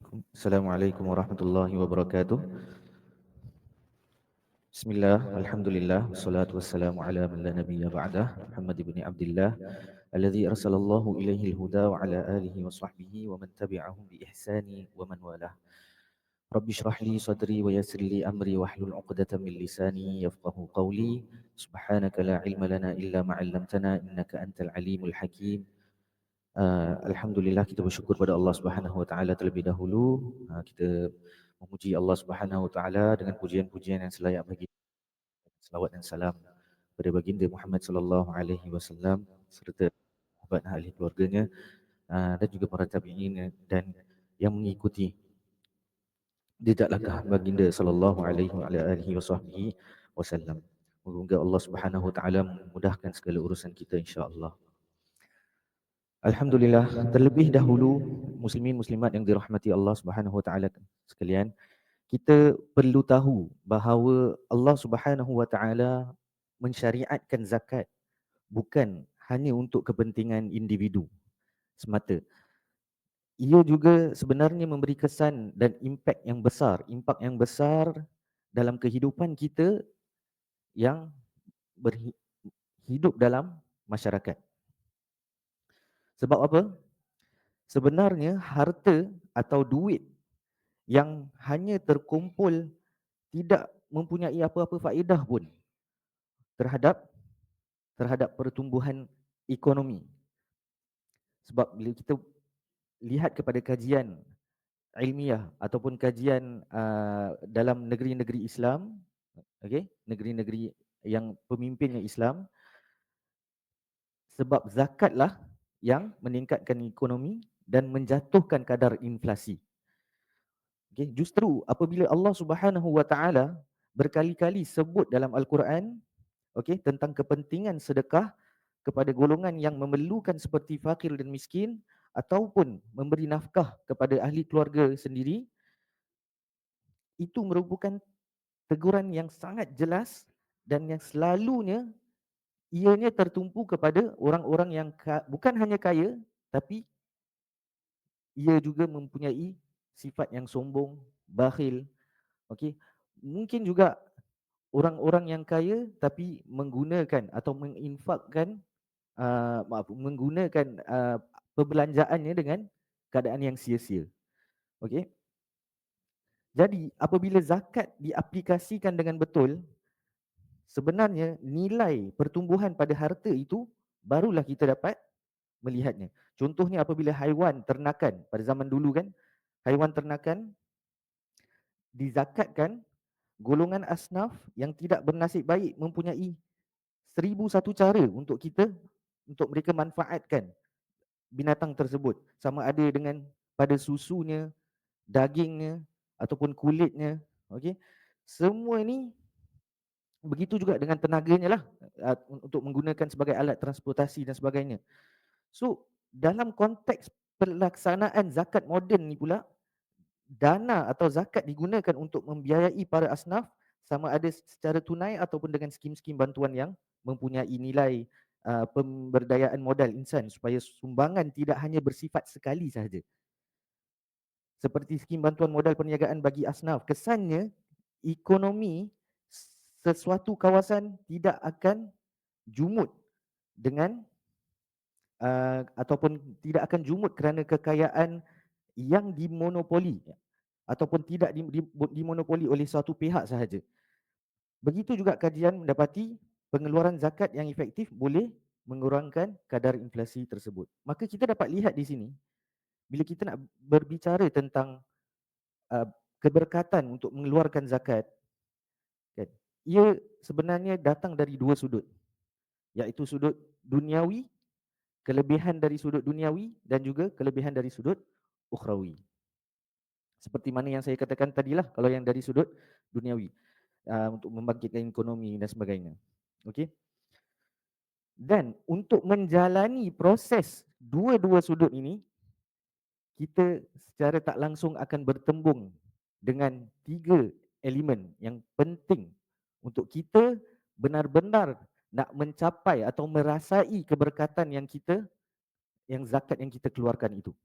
Assalamualaikum warahmatullahi wabarakatuh. Bismillah, alhamdulillah, wassalatu wassalamu ala man la nabiyya ba'dah, Muhammad ibn Abdullah, alladhi arsalallahu ilaihi al-huda wa ala alihi wa sahbihi wa man tabi'ahum bi ihsani wa man walah. Rabbi shrah li sadri wa yassir li amri wa hlul 'uqdatam min lisani yafqahu qawli. Subhanaka la ilma lana illa ma 'allamtana innaka antal alimul hakim. Alhamdulillah, kita bersyukur pada Allah Subhanahu Wa Taala terlebih dahulu. Kita memuji Allah Subhanahu Wa Taala dengan pujian-pujian yang selayak bagi, selawat dan salam kepada baginda Muhammad sallallahu alaihi wasallam serta sahabat ahli keluarganya, dan juga para tabi'in dan yang mengikuti jejak langkah baginda sallallahu alaihi wasallam. Moga Allah Subhanahu Wa Taala memudahkan segala urusan kita, insya-Allah. Alhamdulillah, terlebih dahulu muslimin muslimat yang dirahmati Allah Subhanahu Wa Taala sekalian, kita perlu tahu bahawa Allah Subhanahu Wa Taala mensyariatkan zakat bukan hanya untuk kepentingan individu semata. Ia juga sebenarnya memberi kesan dan impak yang besar dalam kehidupan kita yang berhidup dalam masyarakat. Sebab apa? Sebenarnya harta atau duit yang hanya terkumpul tidak mempunyai apa-apa faedah pun terhadap pertumbuhan ekonomi. Sebab bila kita lihat kepada kajian ilmiah ataupun kajian dalam negeri-negeri Islam, negeri-negeri yang pemimpinnya Islam, sebab zakatlah yang meningkatkan ekonomi dan menjatuhkan kadar inflasi. Justru apabila Allah Subhanahu Wa Taala berkali-kali sebut dalam Al-Quran tentang kepentingan sedekah kepada golongan yang memerlukan seperti fakir dan miskin, ataupun memberi nafkah kepada ahli keluarga sendiri, itu merupakan teguran yang sangat jelas dan yang selalunya ianya tertumpu kepada orang-orang yang bukan hanya kaya, tapi ia juga mempunyai sifat yang sombong, bakhil. Mungkin juga orang-orang yang kaya tapi menggunakan atau menginfakkan menggunakan perbelanjaannya dengan keadaan yang sia-sia. Okey. Jadi apabila zakat diaplikasikan dengan betul, sebenarnya nilai pertumbuhan pada harta itu barulah kita dapat melihatnya. Contohnya apabila haiwan ternakan pada zaman dulu kan, haiwan ternakan dizakatkan, golongan asnaf yang tidak bernasib baik mempunyai 1001 cara untuk mereka manfaatkan binatang tersebut, sama ada dengan pada susunya, dagingnya ataupun kulitnya. Semua ini begitu juga dengan tenaganya lah, untuk menggunakan sebagai alat transportasi dan sebagainya. So dalam konteks pelaksanaan zakat moden ni pula, dana atau zakat digunakan untuk membiayai para asnaf, sama ada secara tunai ataupun dengan skim-skim bantuan yang mempunyai nilai pemberdayaan modal insan, supaya sumbangan tidak hanya bersifat sekali sahaja. Seperti skim bantuan modal perniagaan bagi asnaf, kesannya ekonomi sesuatu kawasan tidak akan jumut dengan ataupun tidak akan jumut kerana kekayaan yang dimonopoli ataupun tidak dimonopoli oleh suatu pihak sahaja. Begitu juga kajian mendapati pengeluaran zakat yang efektif boleh mengurangkan kadar inflasi tersebut. Maka kita dapat lihat di sini, bila kita nak berbicara tentang keberkatan untuk mengeluarkan zakat, kan, ia sebenarnya datang dari dua sudut, iaitu sudut duniawi, kelebihan dari sudut duniawi, dan juga kelebihan dari sudut ukhrawi. Seperti mana yang saya katakan tadilah, kalau yang dari sudut duniawi, untuk membangkitkan ekonomi dan sebagainya. Okey. Dan untuk menjalani proses dua-dua sudut ini, kita secara tak langsung akan bertembung dengan tiga elemen yang penting untuk kita benar-benar nak mencapai atau merasai keberkatan yang zakat yang kita keluarkan itu.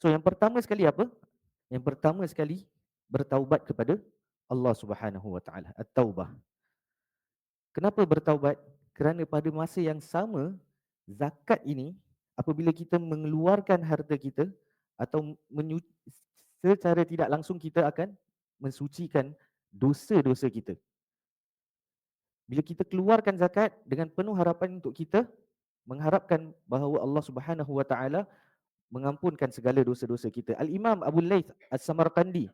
So yang pertama sekali apa? Yang pertama sekali bertaubat kepada Allah Subhanahu Wa Taala. At-taubah. Kenapa bertaubat? Kerana pada masa yang sama, zakat ini apabila kita mengeluarkan harta kita atau secara tidak langsung kita akan mensucikan dosa-dosa kita. Bila kita keluarkan zakat dengan penuh harapan untuk kita mengharapkan bahawa Allah Subhanahu Wa Taala mengampunkan segala dosa-dosa kita. Al-Imam Abu Laith As-Samarqandi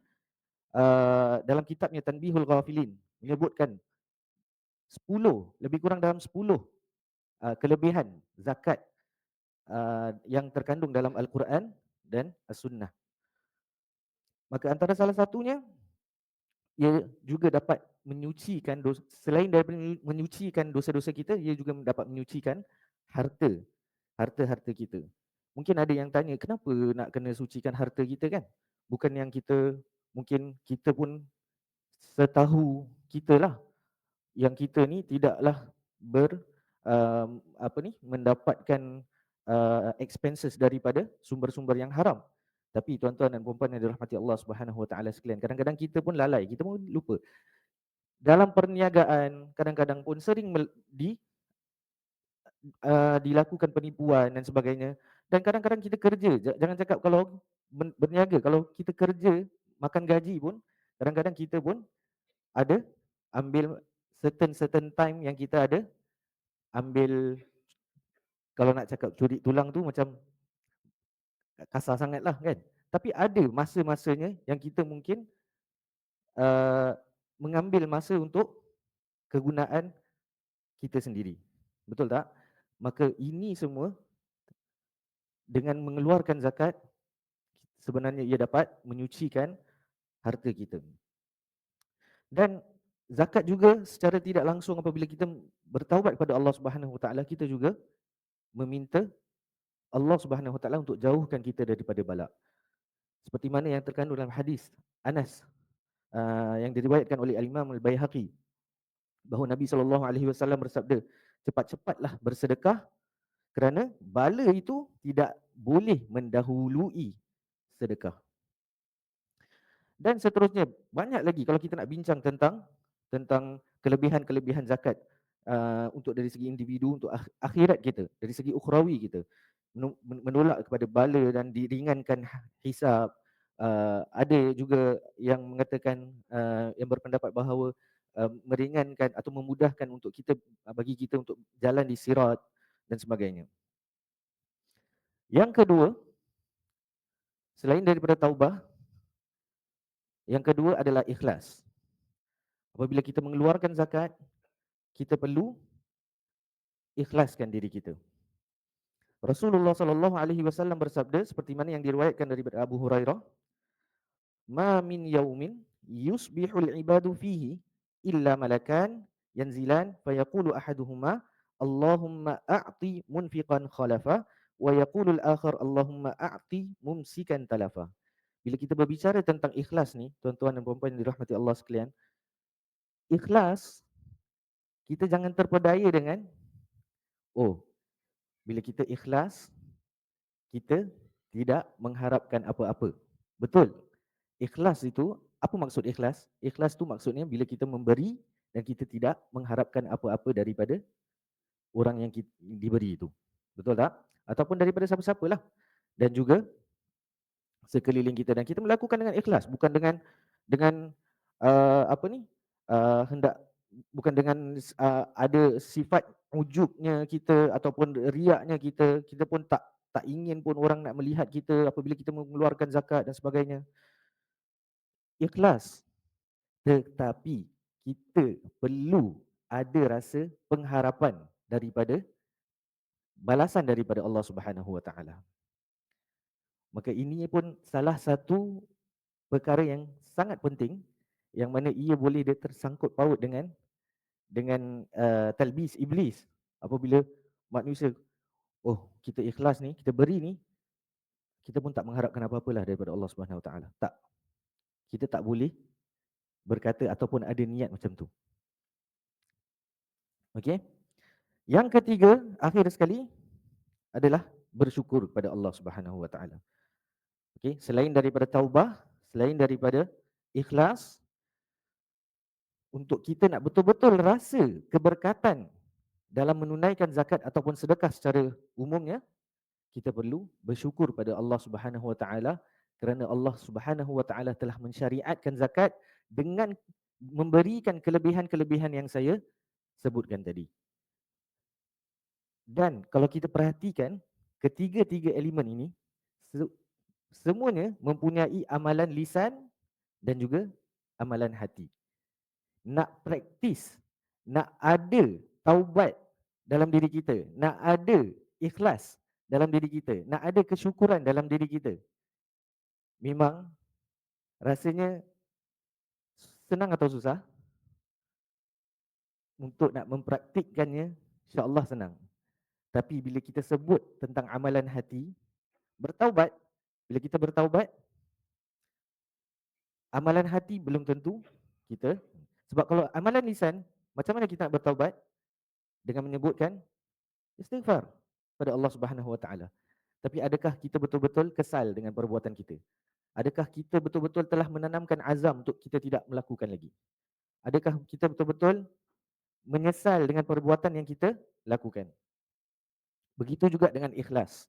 dalam kitabnya Tanbihul Ghafilin menyebutkan 10, lebih kurang dalam 10 kelebihan zakat yang terkandung dalam Al-Quran dan As-Sunnah. Maka antara salah satunya, ia juga dapat menyucikan dosa, selain daripada menyucikan dosa-dosa kita, ia juga dapat menyucikan harta kita. Mungkin ada yang tanya, kenapa nak kena sucikan harta kita kan? Bukan yang kita, mungkin kita pun setahu kita lah, yang kita ni tidaklah mendapatkan expenses daripada sumber-sumber yang haram. Tapi tuan-tuan dan puan-puan yang dirahmati Allah Subhanahu Wa Taala sekalian, kadang-kadang kita pun lalai, kita pun lupa. Dalam perniagaan kadang-kadang pun sering dilakukan penipuan dan sebagainya. Dan kadang-kadang kita kerja, jangan cakap kalau berniaga, kalau kita kerja makan gaji pun kadang-kadang kita pun ada ambil certain time yang kita ada ambil, kalau nak cakap curi tulang tu macam kasar sangat lah kan. Tapi ada masa-masanya yang kita mungkin mengambil masa untuk kegunaan kita sendiri. Betul tak? Maka ini semua dengan mengeluarkan zakat, sebenarnya ia dapat menyucikan harta kita. Dan zakat juga secara tidak langsung apabila kita bertaubat kepada Allah Subhanahu Wa Taala, kita juga meminta Allah Subhanahu Wa Taala untuk jauhkan kita daripada bala. Seperti mana yang terkandung dalam hadis Anas yang diriwayatkan oleh Al-Imam Al-Baihaqi, bahawa Nabi SAW bersabda, cepat-cepatlah bersedekah kerana bala itu tidak boleh mendahului sedekah. Dan seterusnya, banyak lagi kalau kita nak bincang tentang kelebihan-kelebihan zakat untuk dari segi individu, untuk akhirat kita, dari segi ukhrawi kita, menolak kepada bala dan diringankan hisab. Ada juga yang mengatakan, yang berpendapat bahawa meringankan atau memudahkan untuk kita, bagi kita untuk jalan di sirat dan sebagainya. Yang kedua, selain daripada taubah, yang kedua adalah ikhlas. Apabila kita mengeluarkan zakat, kita perlu ikhlaskan diri kita. Rasulullah SAW bersabda seperti mana yang diriwayatkan dari Abu Hurairah, "Ma min yaumin yusbihul ibadu fihi illa malakan yanzilan fayaqulu ahaduhuma Allahumma a'ti munfiqan khalafa wa yaqulu al-akhar Allahumma a'ti mumsikan talafa." Bila kita berbicara tentang ikhlas ni, tuan-tuan dan puan-puan yang dirahmati Allah sekalian, ikhlas kita jangan terpedaya dengan, oh, bila kita ikhlas, kita tidak mengharapkan apa-apa. Betul. Ikhlas itu, apa maksud ikhlas? Ikhlas itu maksudnya bila kita memberi dan kita tidak mengharapkan apa-apa daripada orang yang kita diberi itu. Betul tak? Ataupun daripada siapa-siapalah. Dan juga sekeliling kita, dan kita melakukan dengan ikhlas, bukan dengan hendak, bukan dengan ada sifat ujubnya kita ataupun riaknya kita pun tak ingin pun orang nak melihat kita apabila kita mengeluarkan zakat dan sebagainya. Ikhlas, tetapi kita perlu ada rasa pengharapan daripada balasan daripada Allah Subhanahu Wa Taala. Maka ini pun salah satu perkara yang sangat penting, yang mana ia boleh dia tersangkut paut dengan talbis iblis. Apabila manusia, oh kita ikhlas ni, kita beri ni, kita pun tak mengharapkan apa-apalah daripada Allah Subhanahu Wa Taala. Tak. Kita tak boleh berkata ataupun ada niat macam tu. Okey? Yang ketiga, akhir sekali adalah bersyukur kepada Allah Subhanahu Wa Taala. Okey, selain daripada taubah, selain daripada ikhlas, untuk kita nak betul-betul rasa keberkatan dalam menunaikan zakat ataupun sedekah secara umumnya, kita perlu bersyukur pada Allah Subhanahu Wa Taala kerana Allah Subhanahu Wa Taala telah mensyariatkan zakat dengan memberikan kelebihan-kelebihan yang saya sebutkan tadi. Dan kalau kita perhatikan ketiga-tiga elemen ini semuanya mempunyai amalan lisan dan juga amalan hati. Nak praktis, nak ada taubat dalam diri kita, nak ada ikhlas dalam diri kita, nak ada kesyukuran dalam diri kita, memang rasanya senang atau susah? Untuk nak mempraktikkannya, insya-Allah senang. Tapi bila kita sebut tentang amalan hati, bertaubat, bila kita bertaubat, amalan hati belum tentu kita. Sebab kalau amalan lisan, macam mana kita nak bertaubat? Dengan menyebutkan istighfar pada Allah Subhanahu Wa Taala. Tapi adakah kita betul-betul kesal dengan perbuatan kita? Adakah kita betul-betul telah menanamkan azam untuk kita tidak melakukan lagi? Adakah kita betul-betul menyesal dengan perbuatan yang kita lakukan? Begitu juga dengan ikhlas.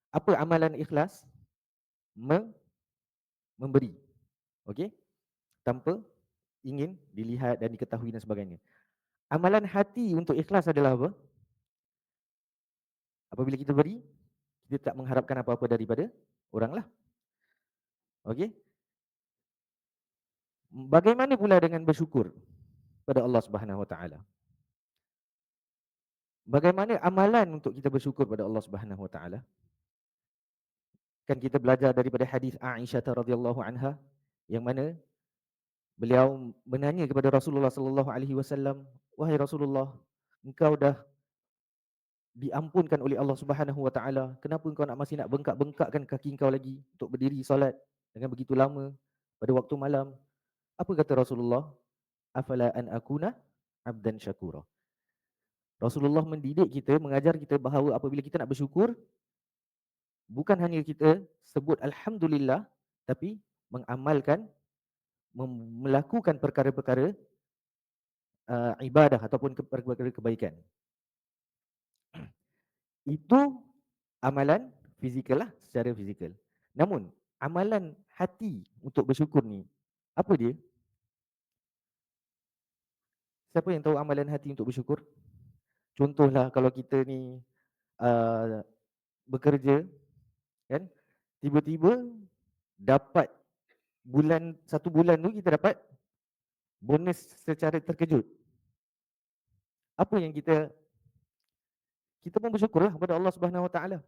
Apa amalan ikhlas? Memberi. Okey? Tanpa ingin dilihat dan diketahui dan sebagainya. Amalan hati untuk ikhlas adalah apa? Apabila kita beri, kita tak mengharapkan apa-apa daripada orang lah. Okey? Bagaimana pula dengan bersyukur pada Allah Subhanahu Wa Taala? Bagaimana amalan untuk kita bersyukur pada Allah Subhanahu Wa Taala? Kan kita belajar daripada hadis Aisyah radhiyallahu anha yang mana beliau menanya kepada Rasulullah sallallahu alaihi wasallam, "Wahai Rasulullah, engkau dah diampunkan oleh Allah Subhanahu Wa Taala, kenapa engkau masih nak bengkak-bengkakkan kaki engkau lagi untuk berdiri solat dengan begitu lama pada waktu malam?" Apa kata Rasulullah? "Afala an akuna abdan syakura." Rasulullah mendidik kita, mengajar kita bahawa apabila kita nak bersyukur, bukan hanya kita sebut alhamdulillah, tapi mengamalkan, melakukan perkara-perkara ibadah ataupun perkara kebaikan. Itu amalan fizikal lah, secara fizikal. Namun amalan hati untuk bersyukur ni, apa dia? Siapa yang tahu amalan hati untuk bersyukur? Contohlah kalau kita ni uh, bekerja, kan, tiba-tiba dapat satu bulan tu kita dapat bonus secara terkejut. Apa yang kita pun bersyukurlah kepada Allah Subhanahu Wa Taala.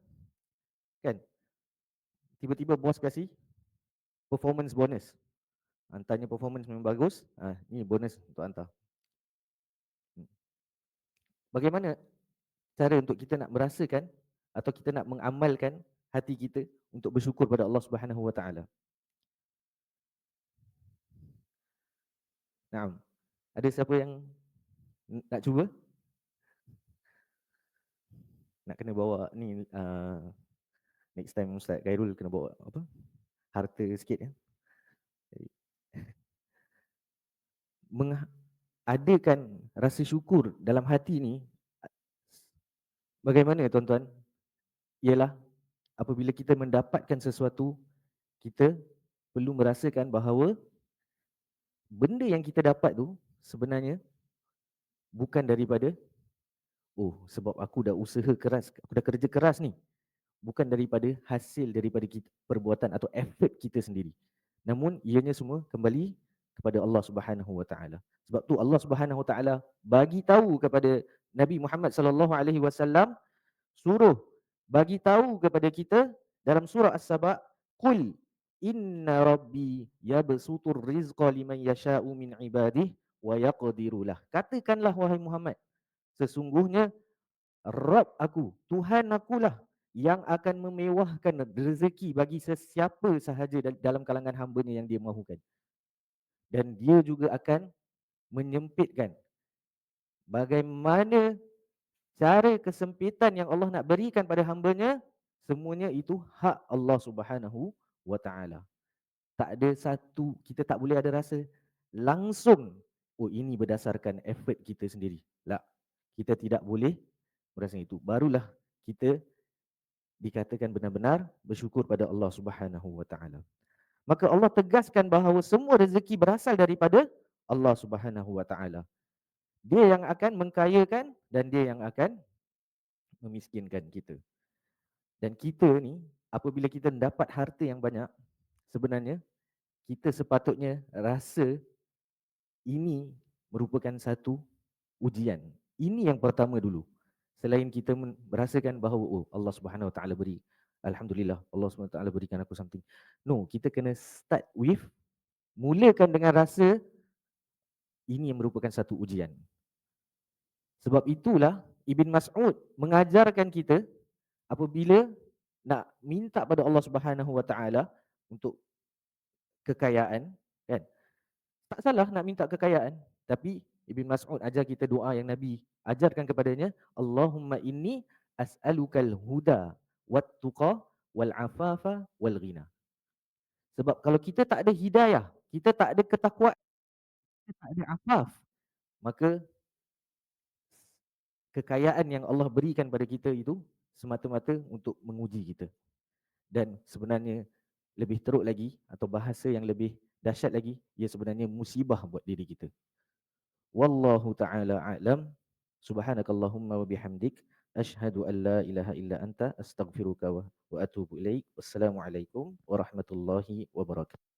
Kan? Tiba-tiba bos kasih performance bonus. Hantarnya performance memang bagus, ni bonus untuk hantar. Bagaimana cara untuk kita nak merasakan atau kita nak mengamalkan hati kita untuk bersyukur pada Allah Subhanahu Wa Taala? Naam. Ada siapa yang nak cuba? Nak kena bawa ni next time Ustaz Khairul kena bawa apa? Harta sikit ya. Mengadakan rasa syukur dalam hati ni bagaimana tuan-tuan? Ialah apabila kita mendapatkan sesuatu, kita perlu merasakan bahawa benda yang kita dapat tu sebenarnya bukan daripada sebab aku dah usaha keras, aku dah kerja keras ni. Bukan daripada hasil daripada perbuatan atau effort kita sendiri. Namun ianya semua kembali kepada Allah Subhanahu Wa Taala. Sebab tu Allah Subhanahu Wa Taala bagi tahu kepada Nabi Muhammad sallallahu alaihi wasallam, suruh bagi tahu kepada kita dalam surah As-Saba, qul inna rabbi yabsutur rizqa liman yasha'u min ibadihi wa yaqdiru lah. Katakanlah wahai Muhammad, sesungguhnya Rabb aku, Tuhan akulah yang akan memewahkan rezeki bagi sesiapa sahaja dalam kalangan hamba-Nya yang dia mahukan. Dan dia juga akan menyempitkan bagaimana cara kesempitan yang Allah nak berikan pada hamba-Nya, semuanya itu hak Allah Subhanahu wa taala. Tak ada satu, kita tak boleh ada rasa langsung, oh ini berdasarkan effort kita sendiri. Tak. Kita tidak boleh merasa itu. Barulah kita dikatakan benar-benar bersyukur pada Allah Subhanahu wa taala. Maka Allah tegaskan bahawa semua rezeki berasal daripada Allah Subhanahu wa taala. Dia yang akan mengkayakan dan dia yang akan memiskinkan kita. Dan kita ni apabila kita dapat harta yang banyak, sebenarnya kita sepatutnya rasa ini merupakan satu ujian. Ini yang pertama dulu. Selain kita merasakan bahawa oh Allah Subhanahu Wa Taala beri, alhamdulillah Allah Subhanahu Wa Taala berikan aku something. No, kita kena start with, mulakan dengan rasa ini yang merupakan satu ujian. Sebab itulah Ibn Mas'ud mengajarkan kita apabila nak minta pada Allah Subhanahu Wa Taala untuk kekayaan, kan? Tak salah nak minta kekayaan, tapi Ibn Mas'ud ajar kita doa yang Nabi ajarkan kepadanya, Allahumma inni as'alukal huda wat tuqa wal afafa wal ghina. Sebab kalau kita tak ada hidayah, kita tak ada ketakwaan, kita tak ada afaf, maka kekayaan yang Allah berikan pada kita itu semata-mata untuk menguji kita. Dan sebenarnya lebih teruk lagi atau bahasa yang lebih dahsyat lagi, ia sebenarnya musibah buat diri kita. Wallahu ta'ala a'lam. Subhanakallahumma wa bihamdik asyhadu an la ilaha illa anta astaghfiruka wa atubu ilaik. Wassalamualaikum warahmatullahi wabarakatuh.